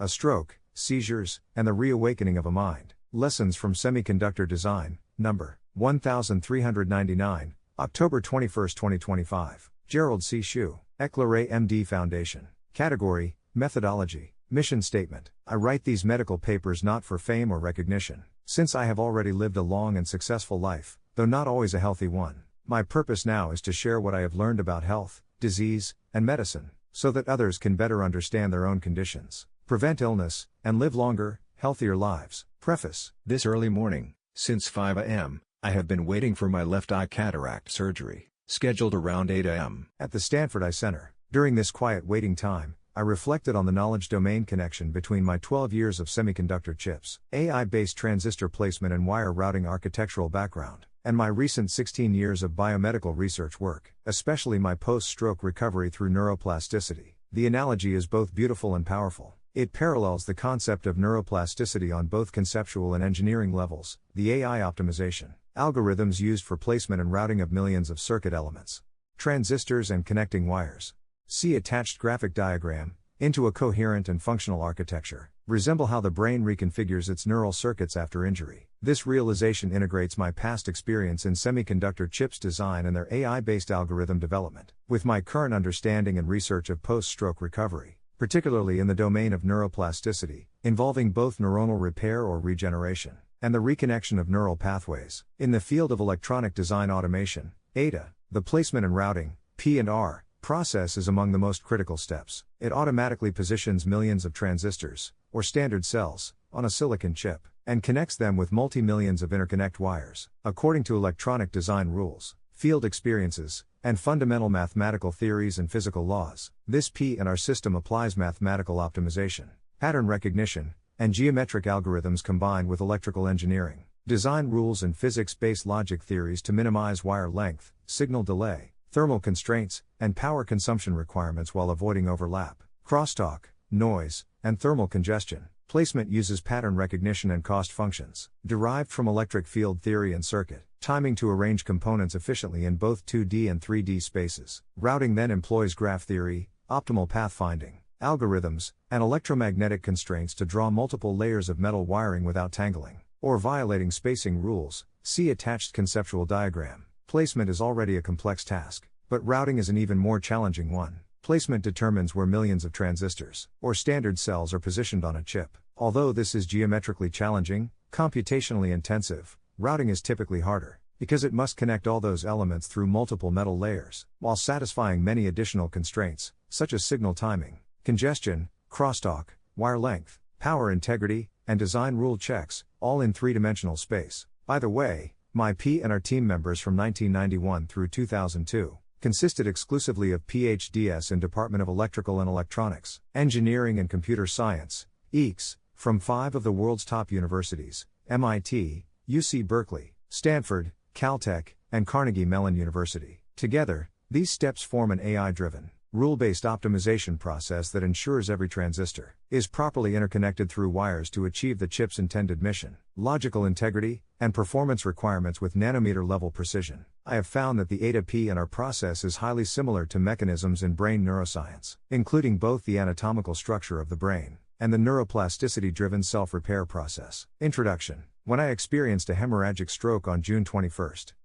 A Stroke, Seizures, and the Reawakening of a Mind. Lessons from Semiconductor Design, number 1399, October 21, 2025. Gerald C. EclaireMD Foundation. Category, Methodology. Mission Statement. I write these medical papers not for fame or recognition, since I have already lived a long and successful life, though not always a healthy one. My purpose now is to share what I have learned about health, disease, and medicine, so that others can better understand their own conditions, prevent illness, and live longer, healthier lives. Preface. This early morning, since 5 a.m., I have been waiting for my left eye cataract surgery, scheduled around 8 a.m. at the Stanford Eye Center. During this quiet waiting time, I reflected on the knowledge domain connection between my 12 years of semiconductor chips, AI-based transistor placement and wire routing architectural background, and my recent 16 years of biomedical research work, especially my post-stroke recovery through neuroplasticity. The analogy is both beautiful and powerful. It parallels the concept of neuroplasticity on both conceptual and engineering levels, the AI optimization, algorithms used for placement and routing of millions of circuit elements, transistors and connecting wires. See attached graphic diagram, into a coherent and functional architecture, resemble how the brain reconfigures its neural circuits after injury. This realization integrates my past experience in semiconductor chips design and their AI-based algorithm development, with my current understanding and research of post-stroke recovery, particularly in the domain of neuroplasticity, involving both neuronal repair or regeneration, and the reconnection of neural pathways. In the field of electronic design automation, ADA, the placement and routing, P&R, process is among the most critical steps. It automatically positions millions of transistors, or standard cells, on a silicon chip, and connects them with multi-millions of interconnect wires, according to electronic design rules, field experiences, and fundamental mathematical theories and physical laws. This P&R system applies mathematical optimization, pattern recognition, and geometric algorithms combined with electrical engineering, design rules and physics-based logic theories to minimize wire length, signal delay, thermal constraints, and power consumption requirements while avoiding overlap, crosstalk, noise, and thermal congestion. Placement uses pattern recognition and cost functions, derived from electric field theory and circuit timing to arrange components efficiently in both 2D and 3D spaces. Routing then employs graph theory, optimal pathfinding, algorithms, and electromagnetic constraints to draw multiple layers of metal wiring without tangling, or violating spacing rules. See attached conceptual diagram. Placement is already a complex task, but routing is an even more challenging one. Placement determines where millions of transistors, or standard cells, are positioned on a chip. Although this is geometrically challenging, computationally intensive, routing is typically harder, because it must connect all those elements through multiple metal layers, while satisfying many additional constraints, such as signal timing, congestion, crosstalk, wire length, power integrity, and design rule checks, all in three-dimensional space. By the way, my P&R team members from 1991 through 2002 consisted exclusively of PhDs in Department of Electrical and Electronics, Engineering and Computer Science, EECS, from 5 of the world's top universities, MIT, UC Berkeley, Stanford, Caltech, and Carnegie Mellon University. Together, these steps form an AI-driven, rule-based optimization process that ensures every transistor is properly interconnected through wires to achieve the chip's intended mission, logical integrity, and performance requirements with nanometer-level precision. I have found that the ADA P&R process is highly similar to mechanisms in brain neuroscience, including both the anatomical structure of the brain and the neuroplasticity-driven self-repair process. Introduction. When I experienced a hemorrhagic stroke on June 21,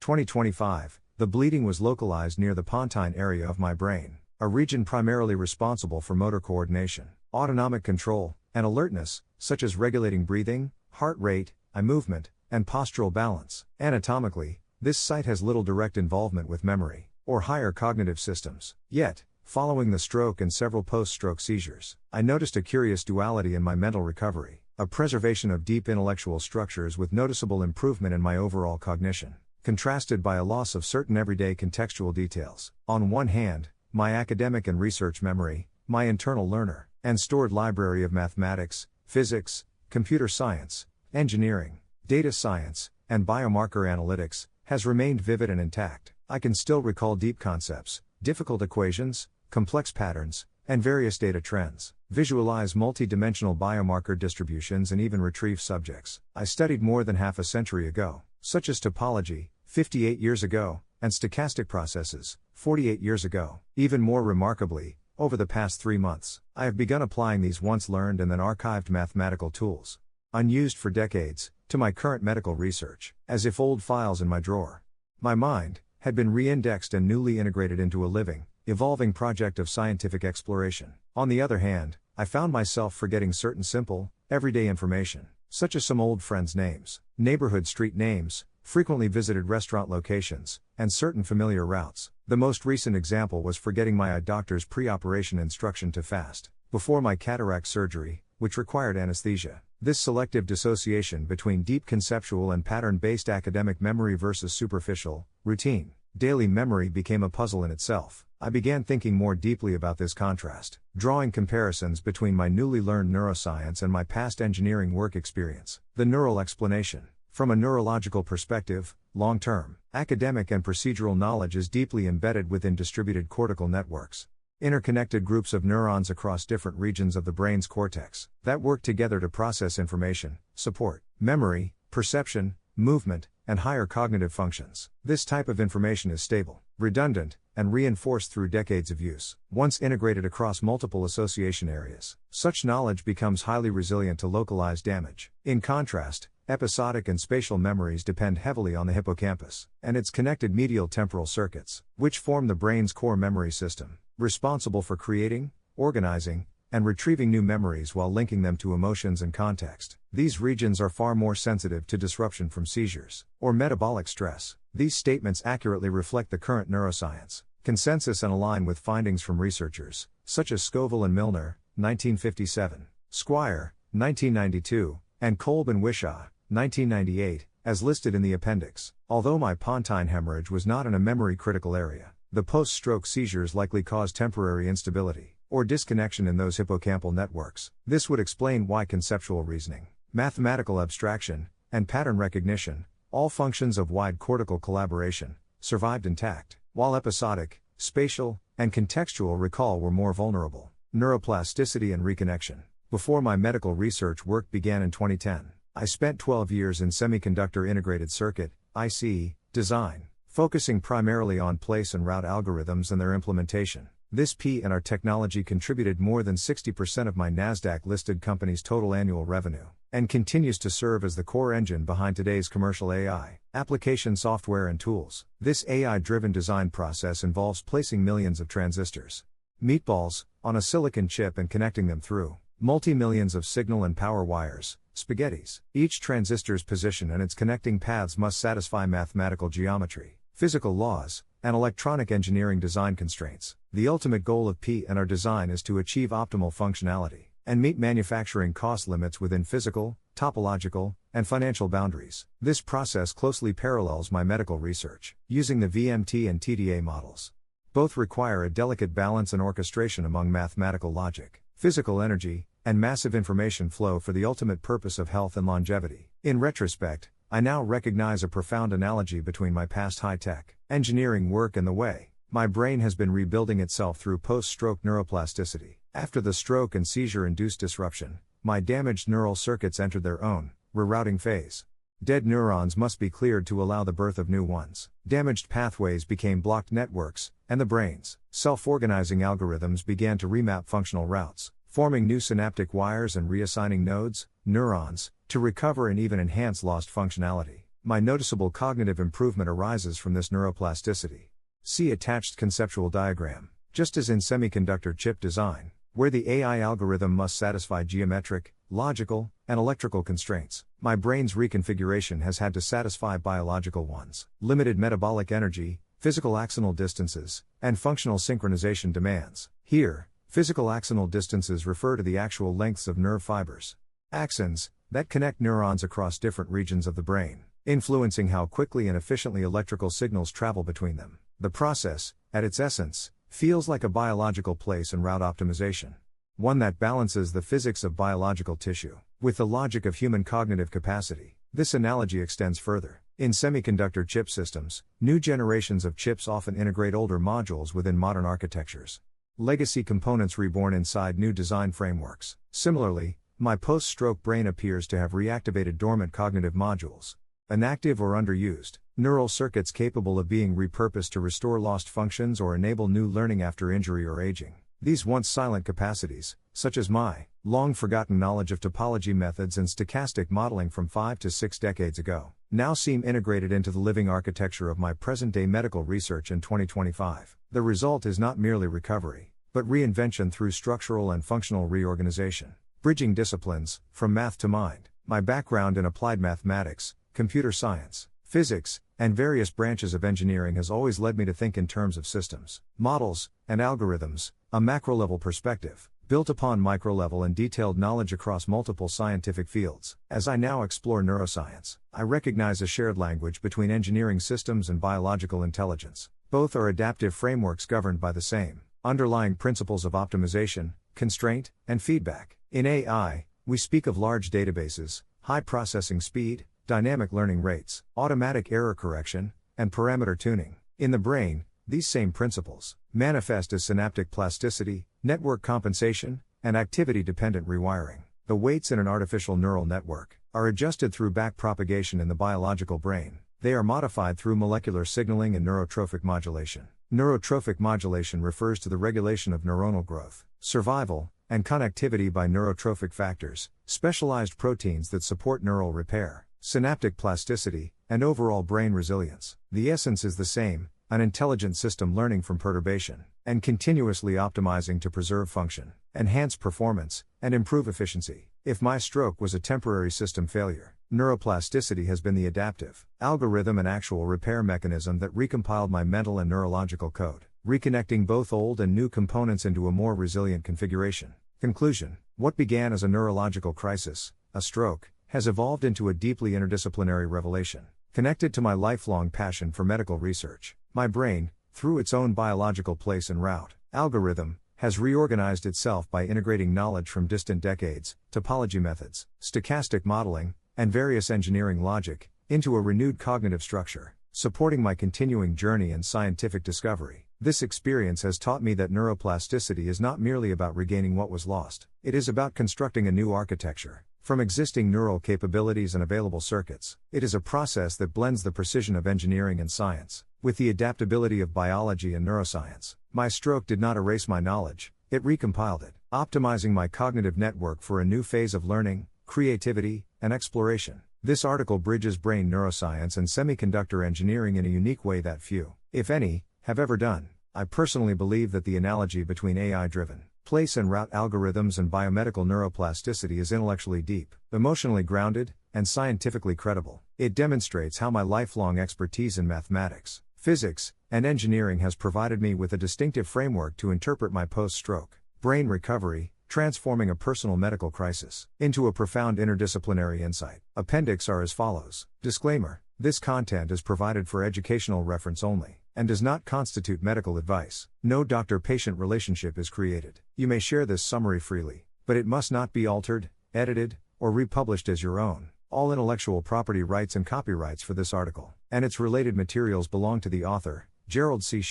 2025, the bleeding was localized near the pontine area of my brain, a region primarily responsible for motor coordination, autonomic control, and alertness, such as regulating breathing, heart rate, eye movement, and postural balance. Anatomically, this site has little direct involvement with memory or higher cognitive systems. Yet, following the stroke and several post-stroke seizures, I noticed a curious duality in my mental recovery, a preservation of deep intellectual structures with noticeable improvement in my overall cognition, contrasted by a loss of certain everyday contextual details. On one hand, my academic and research memory, my internal learner, and stored library of mathematics, physics, computer science, engineering, data science, and biomarker analytics, has remained vivid and intact. I can still recall deep concepts, difficult equations, complex patterns, and various data trends, visualize multi-dimensional biomarker distributions, and even retrieve subjects I studied more than half a century ago, such as topology, 58 years ago, and stochastic processes, 48 years ago. Even more remarkably, Over the past 3 months, I have begun applying these once learned and then archived mathematical tools, unused for decades, to my current medical research, as if old files in my drawer. My mind had been re-indexed and newly integrated into a living, evolving project of scientific exploration. On the other hand, I found myself forgetting certain simple, everyday information, such as some old friends' names, neighborhood street names, frequently visited restaurant locations, and certain familiar routes. The most recent example was forgetting my eye doctor's pre-operation instruction to fast, before my cataract surgery, which required anesthesia. This selective dissociation between deep conceptual and pattern-based academic memory versus superficial, routine, daily memory became a puzzle in itself. I began thinking more deeply about this contrast, drawing comparisons between my newly learned neuroscience and my past engineering work experience. The neural explanation. From a neurological perspective, long-term, academic and procedural knowledge is deeply embedded within distributed cortical networks. Interconnected groups of neurons across different regions of the brain's cortex that work together to process information, support memory, perception, movement, and higher cognitive functions. This type of information is stable, redundant, and reinforced through decades of use. Once integrated across multiple association areas, such knowledge becomes highly resilient to localized damage. In contrast, episodic and spatial memories depend heavily on the hippocampus and its connected medial temporal circuits, which form the brain's core memory system, responsible for creating, organizing, and retrieving new memories while linking them to emotions and context. These regions are far more sensitive to disruption from seizures or metabolic stress. These statements accurately reflect the current neuroscience consensus and align with findings from researchers such as Scoville and Milner, 1957, Squire, 1992, and Kolb and Wishaw, 1998, as listed in the appendix. Although my pontine hemorrhage was not in a memory-critical area, the post-stroke seizures likely caused temporary instability or disconnection in those hippocampal networks. This would explain why conceptual reasoning, mathematical abstraction, and pattern recognition, all functions of wide cortical collaboration, survived intact, while episodic, spatial, and contextual recall were more vulnerable. Neuroplasticity and reconnection. Before my medical research work began in 2010, I spent 12 years in semiconductor integrated circuit (IC) design, focusing primarily on place and route algorithms and their implementation. This P&R technology contributed more than 60% of my NASDAQ-listed company's total annual revenue, and continues to serve as the core engine behind today's commercial AI, application software and tools. This AI-driven design process involves placing millions of transistors, meatballs, on a silicon chip and connecting them through multi-millions of signal and power wires, spaghettis. Each transistor's position and its connecting paths must satisfy mathematical geometry, physical laws, and electronic engineering design constraints. The ultimate goal of P&R design is to achieve optimal functionality and meet manufacturing cost limits within physical, topological, and financial boundaries. This process closely parallels my medical research, using the VMT and TDA models. Both require a delicate balance and orchestration among mathematical logic, physical energy, and massive information flow for the ultimate purpose of health and longevity. In retrospect, I now recognize a profound analogy between my past high-tech engineering work and the way my brain has been rebuilding itself through post-stroke neuroplasticity. After the stroke and seizure-induced disruption, my damaged neural circuits entered their own rerouting phase. Dead neurons must be cleared to allow the birth of new ones. Damaged pathways became blocked networks, and the brain's self-organizing algorithms began to remap functional routes, forming new synaptic wires and reassigning nodes, neurons, to recover and even enhance lost functionality. My noticeable cognitive improvement arises from this neuroplasticity. See attached conceptual diagram. Just as in semiconductor chip design, where the AI algorithm must satisfy geometric, logical, and electrical constraints, my brain's reconfiguration has had to satisfy biological ones. Limited metabolic energy, physical axonal distances, and functional synchronization demands. Here, physical axonal distances refer to the actual lengths of nerve fibers, axons, that connect neurons across different regions of the brain, influencing how quickly and efficiently electrical signals travel between them. The process, at its essence, feels like a biological place and route optimization, one that balances the physics of biological tissue with the logic of human cognitive capacity. This analogy extends further. In semiconductor chip systems, new generations of chips often integrate older modules within modern architectures. Legacy components reborn inside new design frameworks. Similarly, my post-stroke brain appears to have reactivated dormant cognitive modules, inactive or underused neural circuits capable of being repurposed to restore lost functions or enable new learning after injury or aging. These once silent capacities, such as my long-forgotten knowledge of topology methods and stochastic modeling from 5 to 6 decades ago, now seem integrated into the living architecture of my present-day medical research in 2025. The result is not merely recovery, but reinvention through structural and functional reorganization. Bridging disciplines, from math to mind. My background in applied mathematics, computer science, physics, and various branches of engineering has always led me to think in terms of systems, models, and algorithms, a macro-level perspective, built upon micro-level and detailed knowledge across multiple scientific fields. As I now explore neuroscience, I recognize a shared language between engineering systems and biological intelligence. Both are adaptive frameworks governed by the same underlying principles of optimization, constraint, and feedback. In AI, we speak of large databases, high processing speed, dynamic learning rates, automatic error correction, and parameter tuning. In the brain, these same principles manifest as synaptic plasticity, network compensation, and activity-dependent rewiring. The weights in an artificial neural network are adjusted through backpropagation in the biological brain. They are modified through molecular signaling and neurotrophic modulation. Neurotrophic modulation refers to the regulation of neuronal growth, survival, and connectivity by neurotrophic factors, specialized proteins that support neural repair, synaptic plasticity, and overall brain resilience. The essence is the same: an intelligent system learning from perturbation, and continuously optimizing to preserve function, enhance performance, and improve efficiency. If my stroke was a temporary system failure, neuroplasticity has been the adaptive algorithm and actual repair mechanism that recompiled my mental and neurological code, reconnecting both old and new components into a more resilient configuration. Conclusion: what began as a neurological crisis, a stroke, has evolved into a deeply interdisciplinary revelation, connected to my lifelong passion for medical research. My brain, through its own biological place and route algorithm, has reorganized itself by integrating knowledge from distant decades, topology methods, stochastic modeling, and various engineering logic, into a renewed cognitive structure, supporting my continuing journey in scientific discovery. This experience has taught me that neuroplasticity is not merely about regaining what was lost, it is about constructing a new architecture. From existing neural capabilities and available circuits, it is a process that blends the precision of engineering and science with the adaptability of biology and neuroscience. My stroke did not erase my knowledge, it recompiled it, optimizing my cognitive network for a new phase of learning, creativity, and exploration. This article bridges brain neuroscience and semiconductor engineering in a unique way that few, if any, have ever done. I personally believe that the analogy between AI-driven place and route algorithms and biomedical neuroplasticity is intellectually deep, emotionally grounded, and scientifically credible. It demonstrates how my lifelong expertise in mathematics, physics, and engineering has provided me with a distinctive framework to interpret my post-stroke brain recovery, transforming a personal medical crisis into a profound interdisciplinary insight. Appendix are as follows. Disclaimer: this content is provided for educational reference only, and does not constitute medical advice. No doctor-patient relationship is created. You may share this summary freely, but it must not be altered, edited, or republished as your own. All intellectual property rights and copyrights for this article and its related materials belong to the author, Gerald C.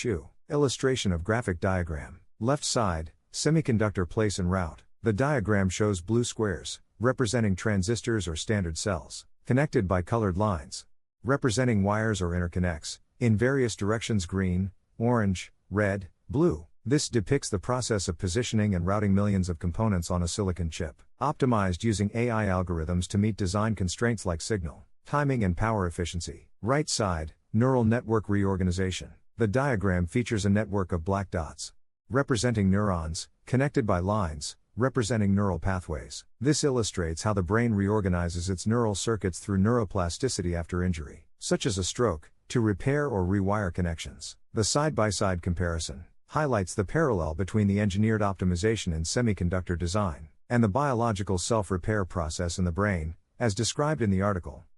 Illustration of graphic diagram. Left side, semiconductor place and route. The diagram shows blue squares, representing transistors or standard cells, connected by colored lines, representing wires or interconnects, in various directions: green, orange, red, blue. This depicts the process of positioning and routing millions of components on a silicon chip, optimized using AI algorithms to meet design constraints like signal, timing, and power efficiency. Right side, neural network reorganization. The diagram features a network of black dots, representing neurons, connected by lines, representing neural pathways. This illustrates how the brain reorganizes its neural circuits through neuroplasticity after injury, such as a stroke, to repair or rewire connections. The side-by-side comparison highlights the parallel between the engineered optimization in semiconductor design and the biological self-repair process in the brain, as described in the article.